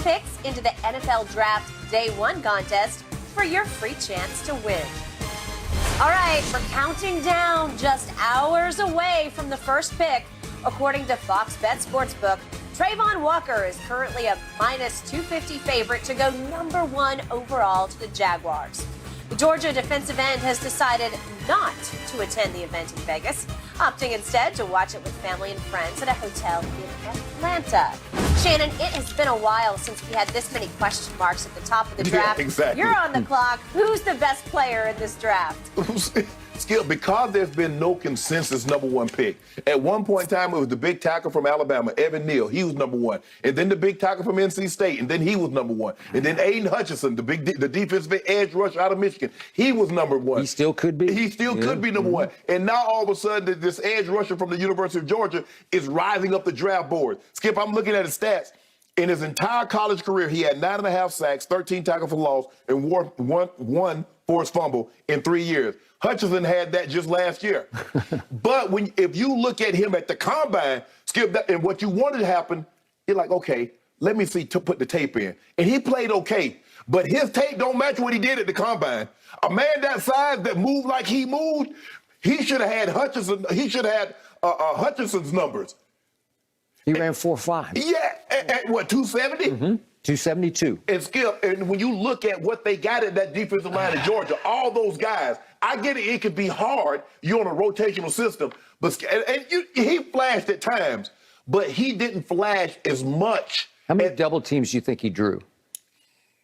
picks into the NFL Draft Day 1 contest for your free chance to win. All right, we're counting down, just hours away from the first pick. According to Fox Bet Sportsbook, Travon Walker is currently a minus 250 favorite to go number 1 overall to the Jaguars. The Georgia defensive end has decided not to attend the event in Vegas, opting instead to watch it with family and friends at a hotel in Atlanta. Shannon, it has been a while since we had this many question marks at the top of the draft. Yeah, exactly. You're on the clock. Who's the best player in this draft? Skip, because there's been no consensus number 1 pick. At one point in time, it was the big tackle from Alabama, Evan Neal. He was number 1. And then the big tackle from NC State, and then he was number 1. And then Aiden Hutchinson, the defensive edge rusher out of Michigan, he was number 1. He still could be. He still could be number 1. And now all of a sudden, this edge rusher from the University of Georgia is rising up the draft board. Skip, I'm looking at his stats. In his entire college career, he had 9.5 sacks, 13 tackles for loss, and one forced fumble in 3 years. Hutchinson had that just last year. But if you look at him at the combine, Skip, and what you wanted to happen, you're like, okay, let me see to put the tape in. And he played okay, but his tape don't match what he did at the combine. A man that size that moved like he moved, he should have had Hutchinson. He should have had Hutchinson's numbers. He ran 4.5. Yeah, at what, 270? 272. And Skip, and when you look at what they got at that defensive line in Georgia, all those guys, I get it could be hard. You're on a rotational system, but he flashed at times, but he didn't flash as much. How many double teams do you think he drew?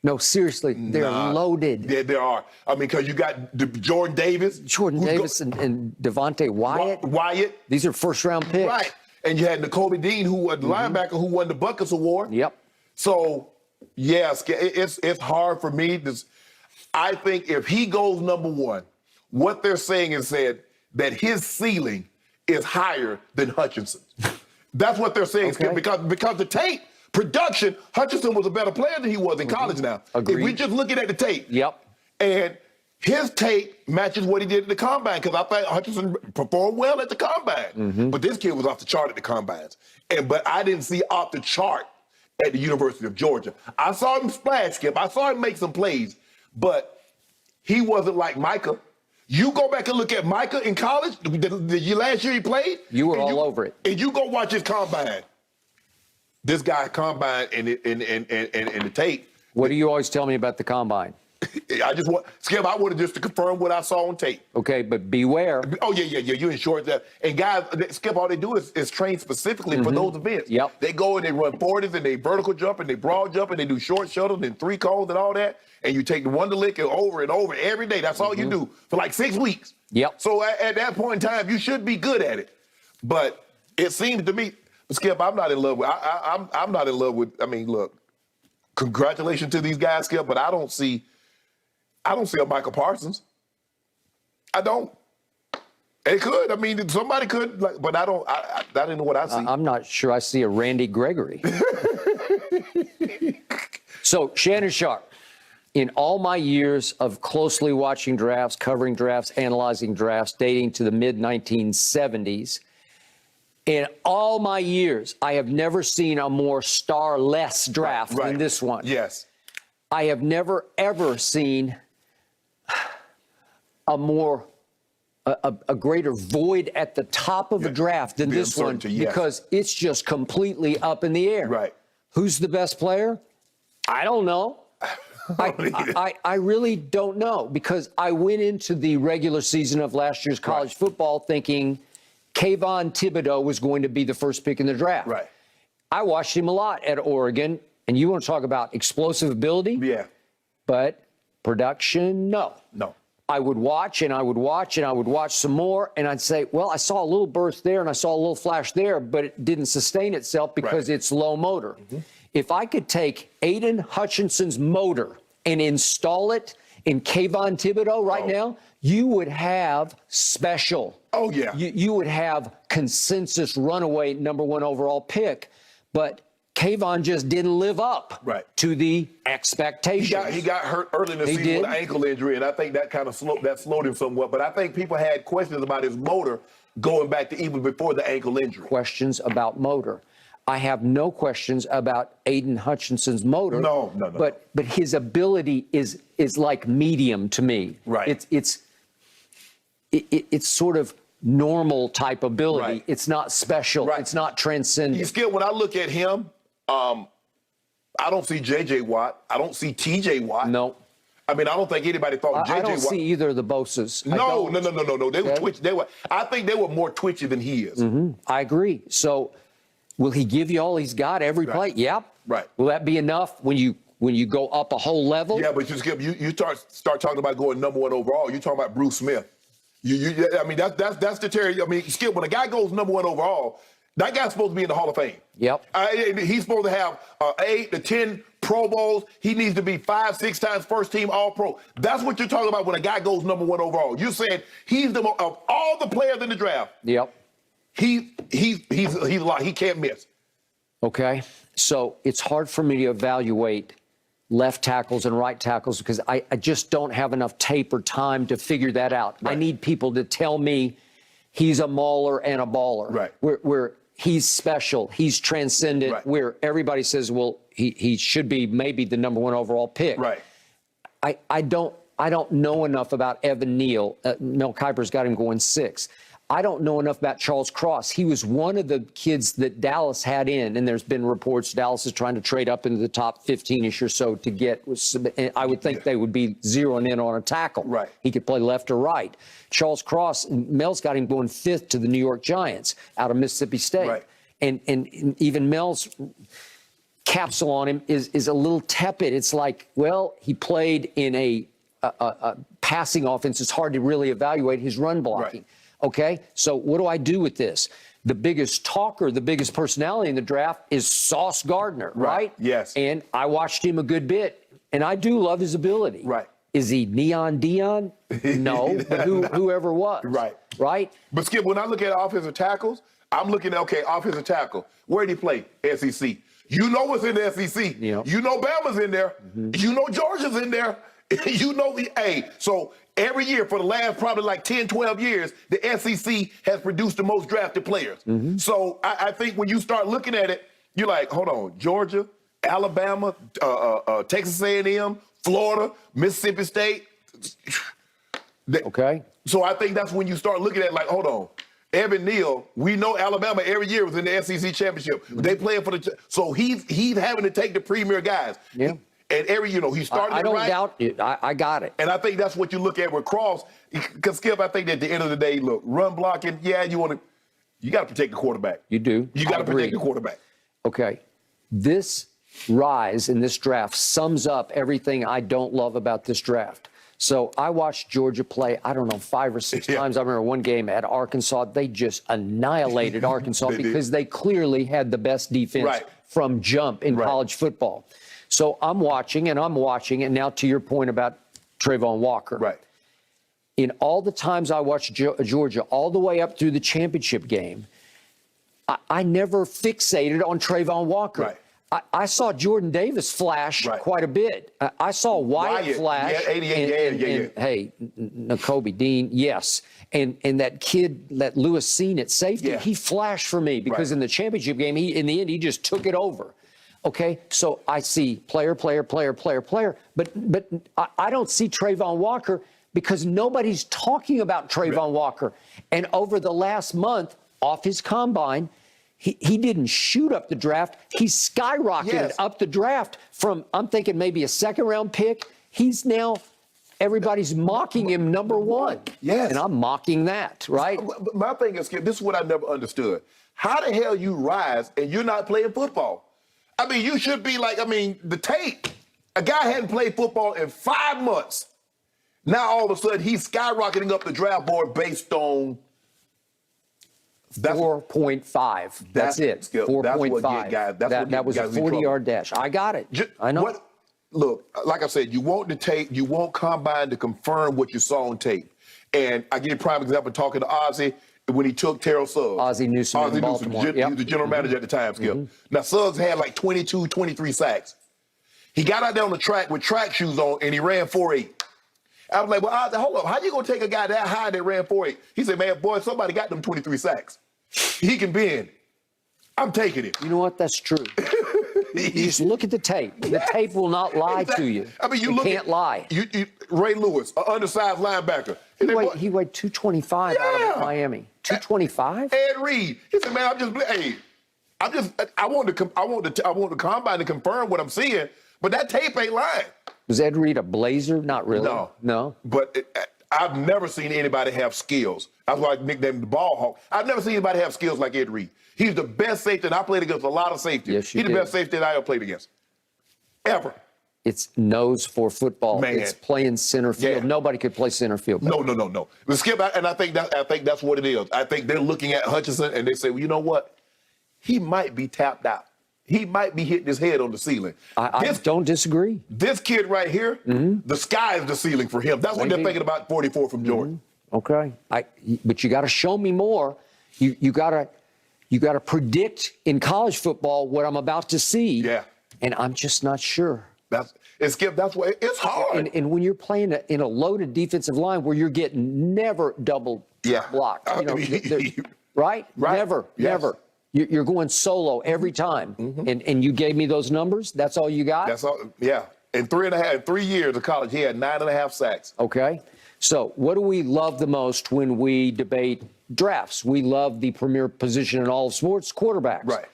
No, seriously, they're loaded. Yeah, there are. I mean, because you got Jordan Davis. And Devontae Wyatt. These are first-round picks. Right. And you had Nakobe Dean, who was the linebacker who won the Buckets Award. Yep. So, yes, it's hard for me. I think if he goes number 1, what they're saying is that his ceiling is higher than Hutchinson's. That's what they're saying, okay. because the tape production, Hutchinson was a better player than he was in college now. Agreed. If we just looking at the tape. Yep. And his tape matches what he did at the combine, because I think Hutchinson performed well at the combine. But this kid was off the chart at the combines. But I didn't see off the chart at the University of Georgia. I saw him splash, Skip. I saw him make some plays, but he wasn't like Micah. You go back and look at Micah in college, the last year he played. You were all over it. And you go watch his combine. This guy combine and the tape. What do you always tell me about the combine? Skip, I wanted just to confirm what I saw on tape. Okay, but beware. Oh, yeah. You ensure that. And guys, Skip, all they do is train specifically for those events. Yep. They go and they run 40s and they vertical jump and they broad jump and they do short shuttles and 3 cones and all that. And you take the Wonderlick and over every day. That's all you do for like 6 weeks. Yep. So at that point in time, you should be good at it. But it seems to me, Skip, I'm not in love with. I'm not in love with. I mean, look, congratulations to these guys, Skip, but I don't see a Michael Parsons. I don't. It could. I mean, somebody could, but I don't. I didn't know what I see. I'm not sure I see a Randy Gregory. So, Shannon Sharp, in all my years of closely watching drafts, covering drafts, analyzing drafts, dating to the mid-1970s, in all my years, I have never seen a more star-less draft than this one. Yes. I have never, ever seen a greater void at the top of a draft than this one, because it's just completely up in the air. Right. Who's the best player? I don't know. I really don't know, because I went into the regular season of last year's college football thinking Kayvon Thibodeau was going to be the first pick in the draft. Right. I watched him a lot at Oregon, and you want to talk about explosive ability? Yeah. But production, no. I would watch and I would watch and I would watch some more, and I'd say, well, I saw a little burst there and I saw a little flash there, but it didn't sustain itself because it's low motor. If I could take Aiden Hutchinson's motor and install it in Kayvon Thibodeau right now, you would have special. Oh, yeah. You would have consensus runaway #1 overall pick. But Kayvon just didn't live up to the expectations. He got hurt early in the season with an ankle injury, and I think that kind of slowed him somewhat. But I think people had questions about his motor going back to even before the ankle injury. Questions about motor. I have no questions about Aiden Hutchinson's motor. No. But his ability is like medium to me. Right. It's sort of normal type ability. Right. It's not special. Right. It's not transcendent. He's skilled. When I look at him, I don't see J.J. Watt. I don't see T.J. Watt. No. I mean, I don't think anybody thought J.J. I don't Watt. see either of the Bosas. No. They were twitchy. I think they were more twitchy than he is. I agree. So, will he give you all he's got every play? Yep. Right. Will that be enough when you go up a whole level? Yeah, but you start talking about going number 1 overall. You're talking about Bruce Smith. I mean, that's the Terry. I mean, Skip, when a guy goes number 1 overall, that guy's supposed to be in the Hall of Fame. Yep. He's supposed to have 8 to 10 Pro Bowls. He needs to be 5, 6 times first team All Pro. That's what you're talking about when a guy goes number 1 overall. You said he's of all the players in the draft. Yep. He's a lot. He can't miss. Okay. So it's hard for me to evaluate left tackles and right tackles because I just don't have enough tape or time to figure that out. Right. I need people to tell me he's a mauler and a baller. Right. Where he's special, he's transcendent, Right. where everybody says, well, he should be maybe the number 1 overall pick. Right. I don't know enough about Evan Neal. Mel Kiper's got him going 6. I don't know enough about Charles Cross. He was one of the kids that Dallas had in, and there's been reports Dallas is trying to trade up into the top 15-ish or so to get. I would think they would be zeroing in on a tackle. Right. He could play left or right. Charles Cross, Mel's got him going 5th to the New York Giants out of Mississippi State. Right. And even Mel's capsule on him is a little tepid. It's like, well, he played in a passing offense. It's hard to really evaluate his run blocking. Right. Okay, so what do I do with this? The biggest talker, the biggest personality in the draft is Sauce Gardner, right? Yes. And I watched him a good bit, and I do love his ability. Right. Is he Neon Dion? No, but whoever was. Right. Right? But Skip, when I look at offensive tackles, I'm looking at, offensive tackle. Where did he play? SEC. You know what's in the SEC. Yeah. You know Bama's in there. You know Georgia's in there. You know so every year for the last probably like 10, 12 years, the SEC has produced the most drafted players. So I think when you start looking at it, you're like, hold on, Georgia, Alabama, Texas A&M, Florida, Mississippi State. Okay. So I think that's when you start looking at like, hold on, Evan Neal, we know Alabama every year was in the SEC championship. They playing for so he's having to take the premier guys. Yeah. And he started I it don't right. doubt it. I got it. And I think that's what you look at with Cross. Because Skip, I think at the end of the day, look, run blocking, you got to protect the quarterback. You do. You got to agree. protect the quarterback. Okay. This rise in this draft sums up everything I don't love about this draft. So I watched Georgia play, I don't know, 5 or 6 times. I remember one game at Arkansas. They just annihilated Arkansas because they clearly had the best defense from jump in college football. So I'm watching, and now to your point about Travon Walker. Right. In all the times I watched Georgia, all the way up through the championship game, I never fixated on Travon Walker. Right. I saw Jordan Davis flash quite a bit. I saw Wyatt flash. Yeah, 88, and hey, Nakobe Dean, yes. And that kid, that Lewis Seen at safety, he flashed for me because in the championship game, in the end, he just took it over. Okay, so I see player, but I don't see Travon Walker because nobody's talking about Travon Walker. And over the last month, off his combine, he didn't shoot up the draft. He skyrocketed up the draft from, I'm thinking maybe a 2nd-round pick. He's now, everybody's mocking him number 1. Yes. And I'm mocking that, right? My thing is, this is what I never understood. How the hell you rise and you're not playing football? I mean, you should be like, the tape. A guy hadn't played football in 5 months. Now, all of a sudden, he's skyrocketing up the draft board based on 4.5. That's it. 4.5. That was a 40-yard dash. I got it. I know. Look, like I said, you want the tape, you want combine to confirm what you saw on tape. And I give a prime example talking to Ozzie when he took Terrell Suggs. Ozzie Newsome in Baltimore. He was the general manager at the time, Skip. Now, Suggs had like 22, 23 sacks. He got out there on the track with track shoes on, and he ran 4.8. I was like, well, Ozzie, hold up. How you going to take a guy that high that ran 4.8? He said, man, boy, somebody got them 23 sacks. He can bend. I'm taking it. You know what? That's true. You just look at the tape. The tape will not lie to you. I mean, you can't lie. Ray Lewis, an undersized linebacker. He weighed 225 out of Miami. 225? Ed Reed. He said, "Man, I want the combine to confirm what I'm seeing, but that tape ain't lying." Was Ed Reed a blazer? Not really. No. But I've never seen anybody have skills. That's why I nicknamed him the ball hawk. I've never seen anybody have skills like Ed Reed. He's the best safety, and I played against a lot of safeties. Yes, He's the best safety that I ever played against. Ever. It's nose for football. Man. It's playing center field. Yeah. Nobody could play center field. No. But Skip, and I think that's what it is. I think they're looking at Hutchinson and they say, well, you know what? He might be tapped out. He might be hitting his head on the ceiling. I don't disagree. This kid right here, the sky is the ceiling for him. That's what they're thinking about 44 from Jordan. Okay. But you got to show me more. You got to predict in college football what I'm about to see. Yeah. And I'm just not sure. Skip, that's why it's hard. And when you're playing in a loaded defensive line where you're getting never double blocked, right? Never. You're going solo every time. And you gave me those numbers. That's all you got? That's all. Yeah. In 3 years of college, he had 9.5 sacks. Okay. So what do we love the most when we debate drafts? We love the premier position in all of sports, quarterbacks. Right.